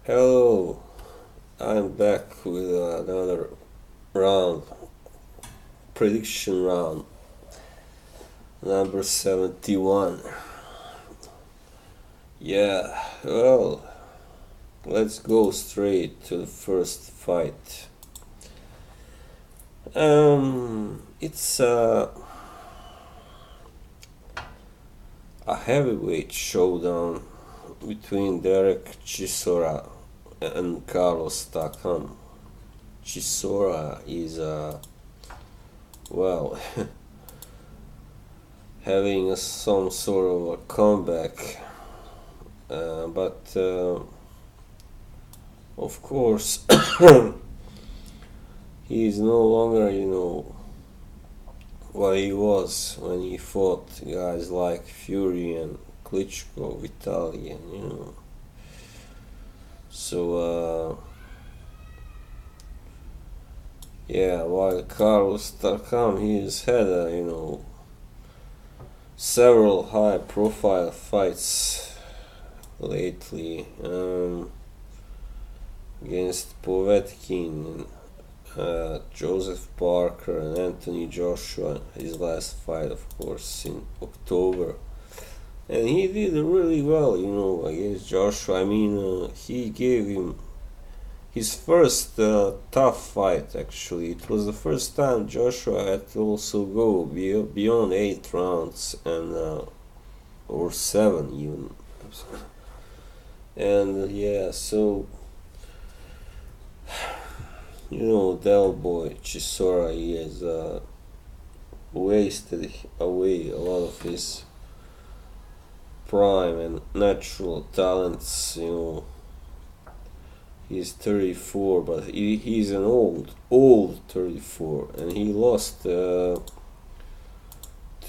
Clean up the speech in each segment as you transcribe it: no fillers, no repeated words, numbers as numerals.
Hello, I'm back with another round, prediction round, number 71. Yeah, well, let's go straight to the first fight. It's a heavyweight showdown between Derek Chisora and Carlos Takam. Chisora is well, having some sort of a comeback, but of course he is no longer, what he was when he fought guys like Fury and Klitschko, Italian. So yeah, while Carlos Takam, he has had several high-profile fights lately, against Povetkin, Joseph Parker, and Anthony Joshua. His last fight, of course, in October, and he did really well, against Joshua. I mean, he gave him his first tough fight. Actually, it was the first time Joshua had to also go beyond 8 rounds and or 7 even. And yeah, so Del Boy Chisora, he has wasted away a lot of his prime and natural talents. He's 34, but he's an old 34, and he lost to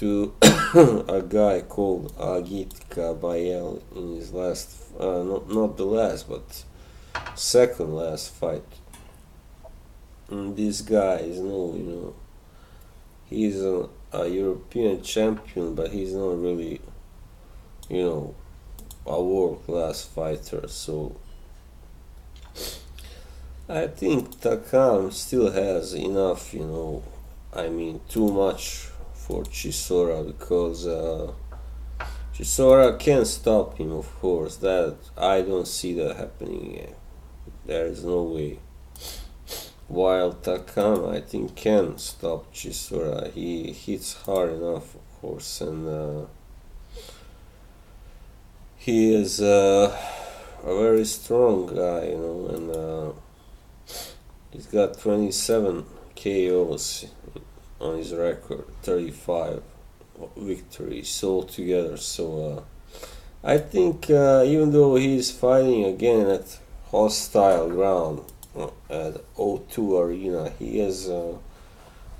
a guy called Agit Kabayel in his last, not the last, but second last fight. And this guy is he's a European champion, but he's not really, a world-class fighter. So I think Takam still has enough, I mean, too much for Chisora, because Chisora can stop him, of course. That I don't see that happening. There is no way. While Takam, I think, can stop Chisora. He hits hard enough, of course, and he is a very strong guy, and he's got 27 KOs on his record, 35 victories altogether. So I think even though he's fighting again at hostile ground at O2 Arena, he has, I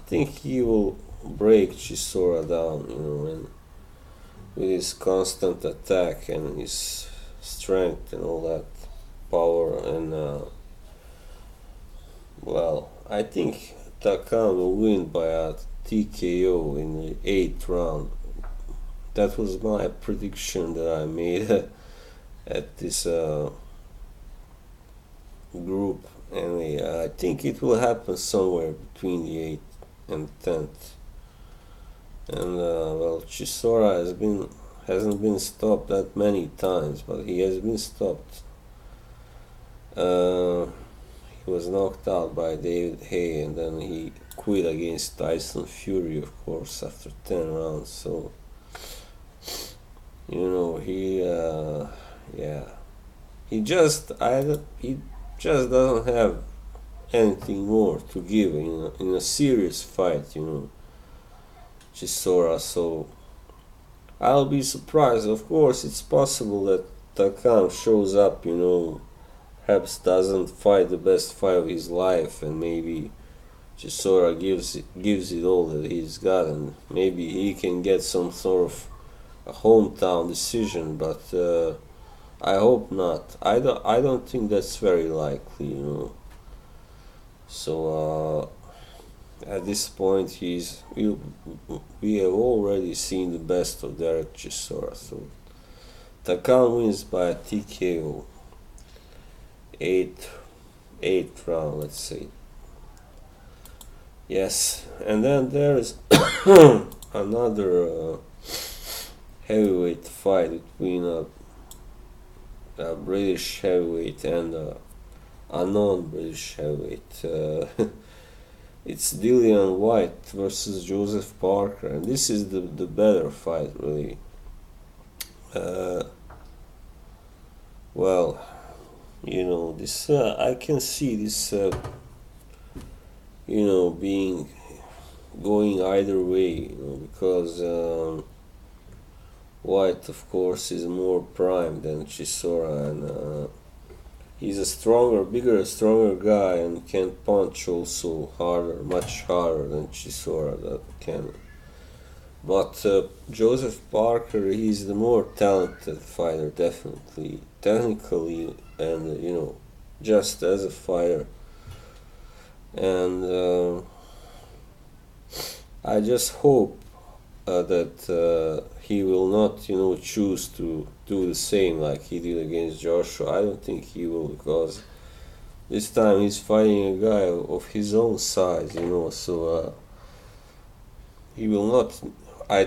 think he will break Chisora down, and with his constant attack and his strength and all that power, and well, I think Takam will win by a TKO in the 8th round. That was my prediction that I made at this group. Anyway, I think it will happen somewhere between the 8th and 10th. And well, Chisora hasn't been stopped that many times, but he has been stopped. He was knocked out by David Haye, and then he quit against Tyson Fury, of course, after 10 rounds. So he he just doesn't have anything more to give in a serious fight, Chisora. So I'll be surprised. Of course, it's possible that Takam shows up, perhaps doesn't fight the best fight of his life, and maybe Chisora gives it all that he's got, and maybe he can get some sort of a hometown decision. But I hope not. I don't think that's very likely, So at this point, we have already seen the best of Derek Chisora. So Takam wins by a TKO. eighth round, let's say. Yes, and then there's another heavyweight fight between a British heavyweight and a non-British heavyweight. It's Dillian Whyte versus Joseph Parker, and this is the better fight, really. Well, this I can see this, being going either way, because Whyte, of course, is more prime than Chisora, and he's a stronger guy, and can punch also harder, much harder than Chisora that can. But Joseph Parker, he's the more talented fighter, definitely, technically, and just as a fighter. And I just hope that he will not, choose to do the same like he did against Joshua. I don't think he will, because this time he's fighting a guy of his own size, so he will not, I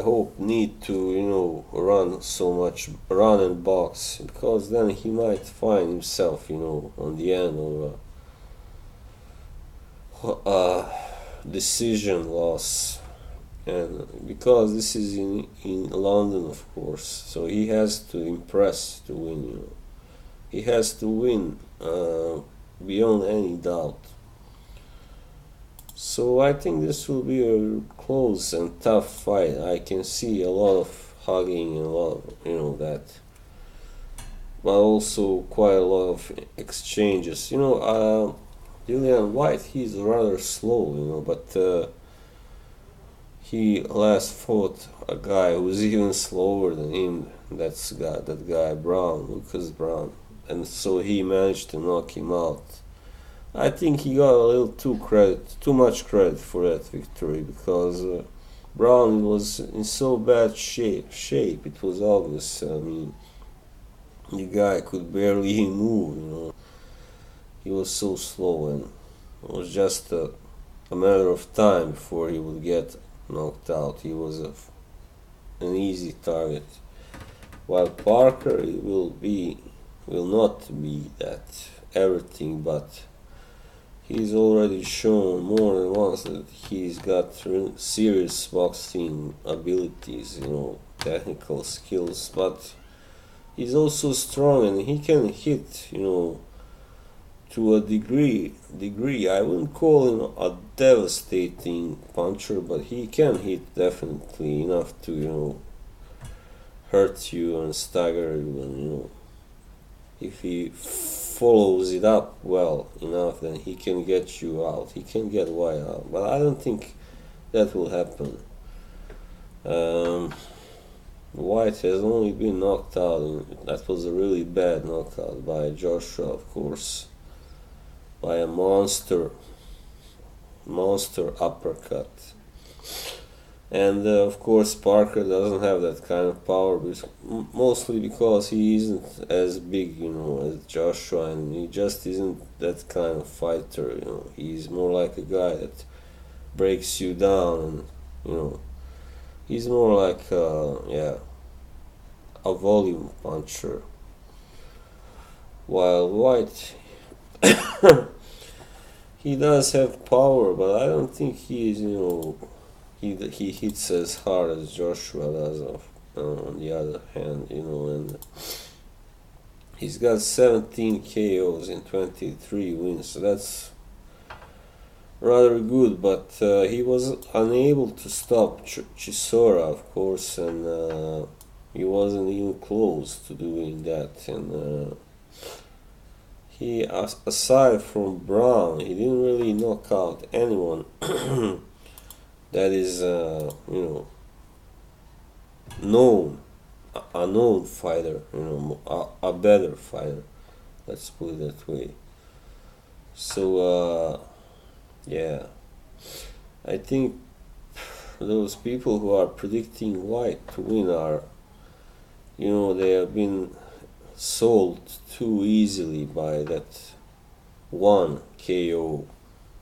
hope, need to, run and box, because then he might find himself, on the end of a decision loss. And because this is in London, of course, so he has to impress to win, He has to win beyond any doubt. So I think this will be a close and tough fight. I can see a lot of hugging and a lot of, that. But also quite a lot of exchanges. Dillian Whyte, he's rather slow, but he last fought a guy who's even slower than him. That guy Lucas Brown, and so he managed to knock him out. I think he got a little too much credit for that victory, because Brown was in so bad shape. It was obvious. I mean, the guy could barely move. He was so slow, and it was just a matter of time before he would get knocked out. He was an easy target, while Parker will not be that everything, but he's already shown more than once that he's got serious boxing abilities, technical skills, but he's also strong, and he can hit, to a degree. I wouldn't call him a devastating puncher, but he can hit definitely enough to, hurt you and stagger you, and if he follows it up well enough, then he can get you out. He can get Whyte out, but I don't think that will happen. Whyte has only been knocked out, and that was a really bad knockout by Joshua, of course, by a monster uppercut. And of course Parker doesn't have that kind of power, mostly because he isn't as big, as Joshua, and he just isn't that kind of fighter. He's more like a guy that breaks you down, and he's more like a volume puncher. While Whyte, he does have power, but I don't think he's he hits as hard as Joshua does. On the other hand, and he's got 17 KOs in 23 wins, so that's rather good. But he was unable to stop Chisora, of course, and he wasn't even close to doing that. And he, aside from Brown, he didn't really knock out anyone that is, known, a known fighter, a better fighter. Let's put it that way. So, yeah, I think those people who are predicting Whyte to win are, they have been sold too easily by that one KO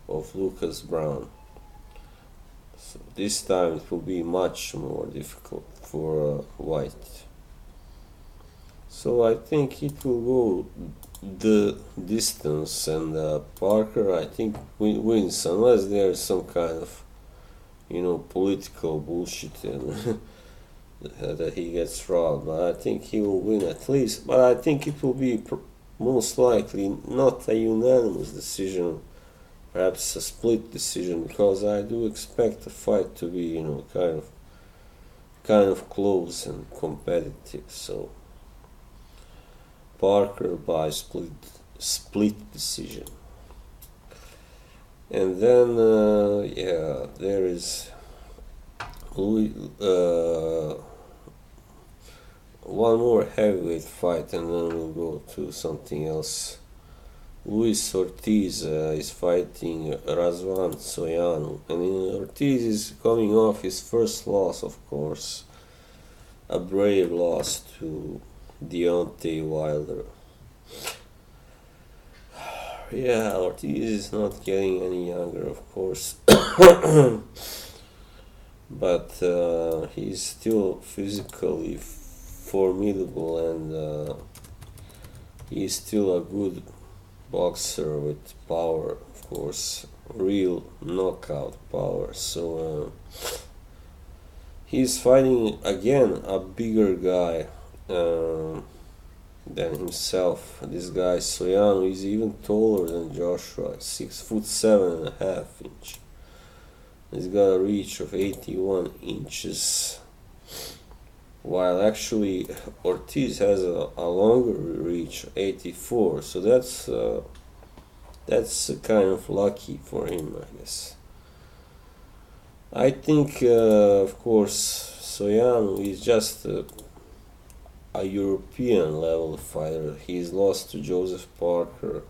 of Lucas Brown. So this time it will be much more difficult for Whyte. So I think it will go the distance, and Parker, I think, wins, unless there's some kind of political bullshit and that he gets robbed. But I think he will win at least. But I think it will be most likely not a unanimous decision, perhaps a split decision, because I do expect the fight to be kind of close and competitive. So Parker by split decision. And then there is Louis, one more heavyweight fight, and then we'll go to something else. Luis Ortiz is fighting Razvan Soyanu, and Ortiz is coming off his first loss, of course, a brave loss to Deontay Wilder. Yeah, Ortiz is not getting any younger, of course, but he's still physically formidable, and he's still a good boxer with power, of course, real knockout power. So he's fighting again a bigger guy than himself. This guy Soyanu is even taller than Joshua, 6'7.5". He's got a reach of 81 inches, while actually Ortiz has a longer reach, 84. So that's kind of lucky for him, I guess. I think, of course, Soyanu is just a European level fighter. He's lost to Joseph Parker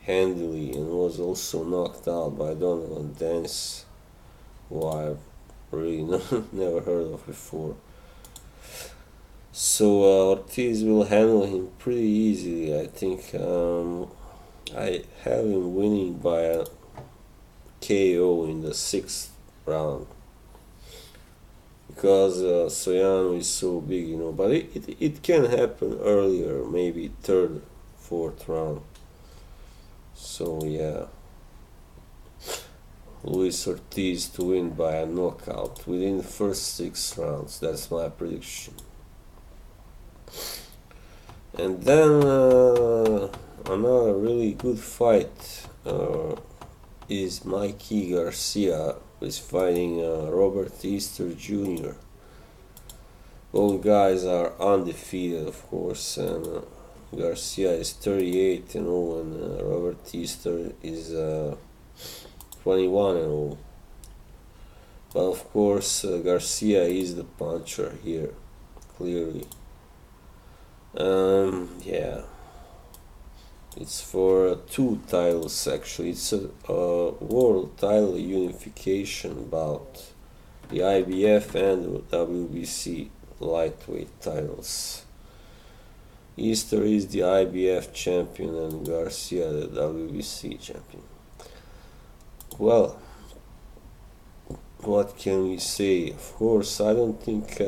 handily and was also knocked out by Donovan Dennis, who I've really never heard of before. So Ortiz will handle him pretty easily, I think. I have him winning by a KO in the 6th round, because Soyanu is so big, but it can happen earlier, maybe 3rd, 4th round. So yeah, Luis Ortiz to win by a knockout within the first 6 rounds. That's my prediction. And then another really good fight is Mikey Garcia is fighting Robert Easter Jr. Both guys are undefeated, of course, and Garcia is 38-0, and Robert Easter is 21-0. But of course, Garcia is the puncher here, clearly. Yeah, it's for 2 titles actually. It's a world title unification bout, the IBF and WBC lightweight titles. Easter is the IBF champion and Garcia the WBC champion. Well, what can we say? Of course, I don't think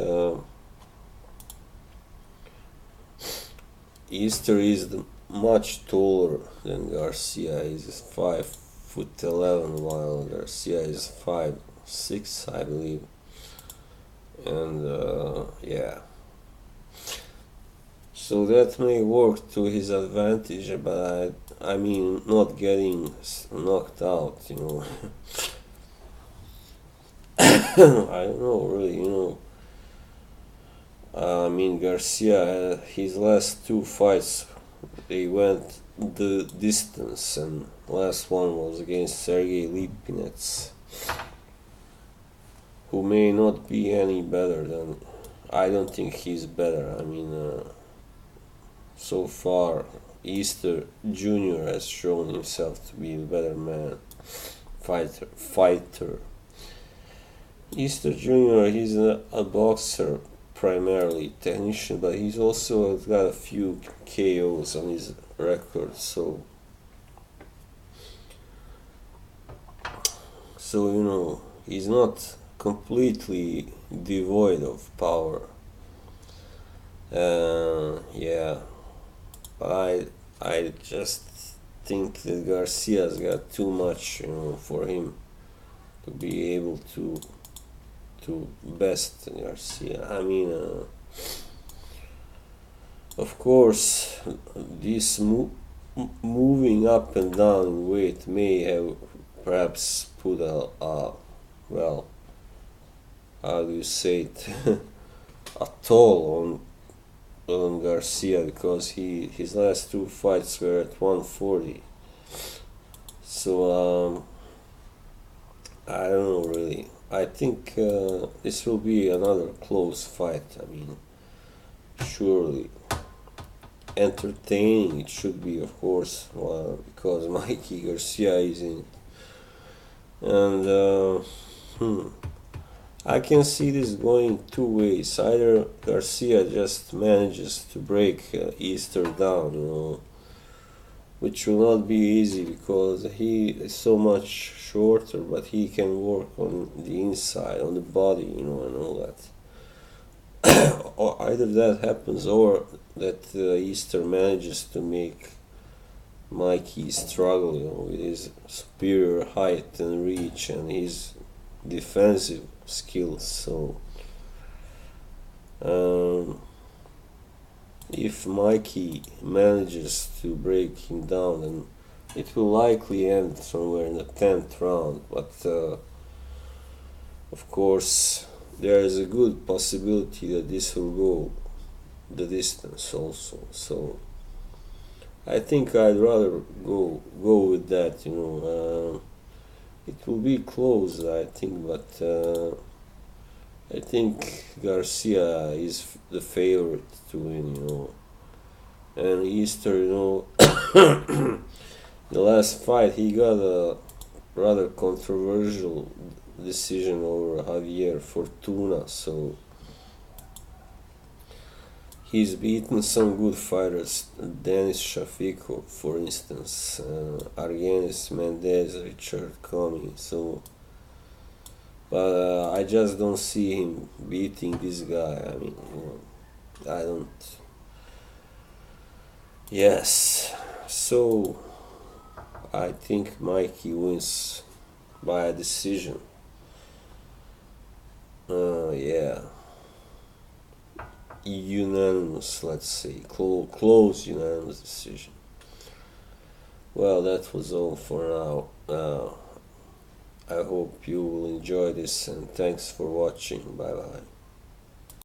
Easter is much taller than Garcia. He's 5'11", while Garcia is 5'6", I believe. And yeah, so that may work to his advantage, but I mean, not getting knocked out, I don't know, really, I mean, Garcia, his last 2 fights, they went the distance, and last one was against Sergey Lipinets, who may not be any better than, I don't think he's better. I mean, so far, Easter Jr. has shown himself to be the better man, fighter. Easter Jr., he's a boxer primarily technician, but he's also got a few KOs on his record. So you know, he's not completely devoid of power. Yeah, but I just think that Garcia's got too much, you know, for him to be able to best Garcia. I mean, of course, this moving up and down in weight may have perhaps put a well, how do you say it, a toll on Garcia, because his last two fights were at 140. So I don't know really. I think this will be another close fight. I mean, surely entertaining it should be, of course, because Mikey Garcia is in it. And I can see this going two ways. Either Garcia just manages to break Easter down, you know, which will not be easy because he is so much shorter, but he can work on the inside, on the body, you know, and all that. Or either that happens, or that Easter manages to make Mikey struggle, you know, with his superior height and reach and his defensive skills. So if Mikey manages to break him down, then it will likely end somewhere in the 10th round. But of course, there is a good possibility that this will go the distance also. So I think I'd rather go with that, you know. It will be close, I think, but I think Garcia is the favorite to win, you know. And Easter, you know, the last fight he got a rather controversial decision over Javier Fortuna, so he's beaten some good fighters, Dennis Shafiqo, for instance, Argenis Mendez, Richard Comey, so, but I just don't see him beating this guy. I mean, you know, I don't. Yes, so I think Mikey wins by a decision. Yeah, unanimous, let's say, close unanimous decision. Well, that was all for now. I hope you will enjoy this, and thanks for watching. Bye bye.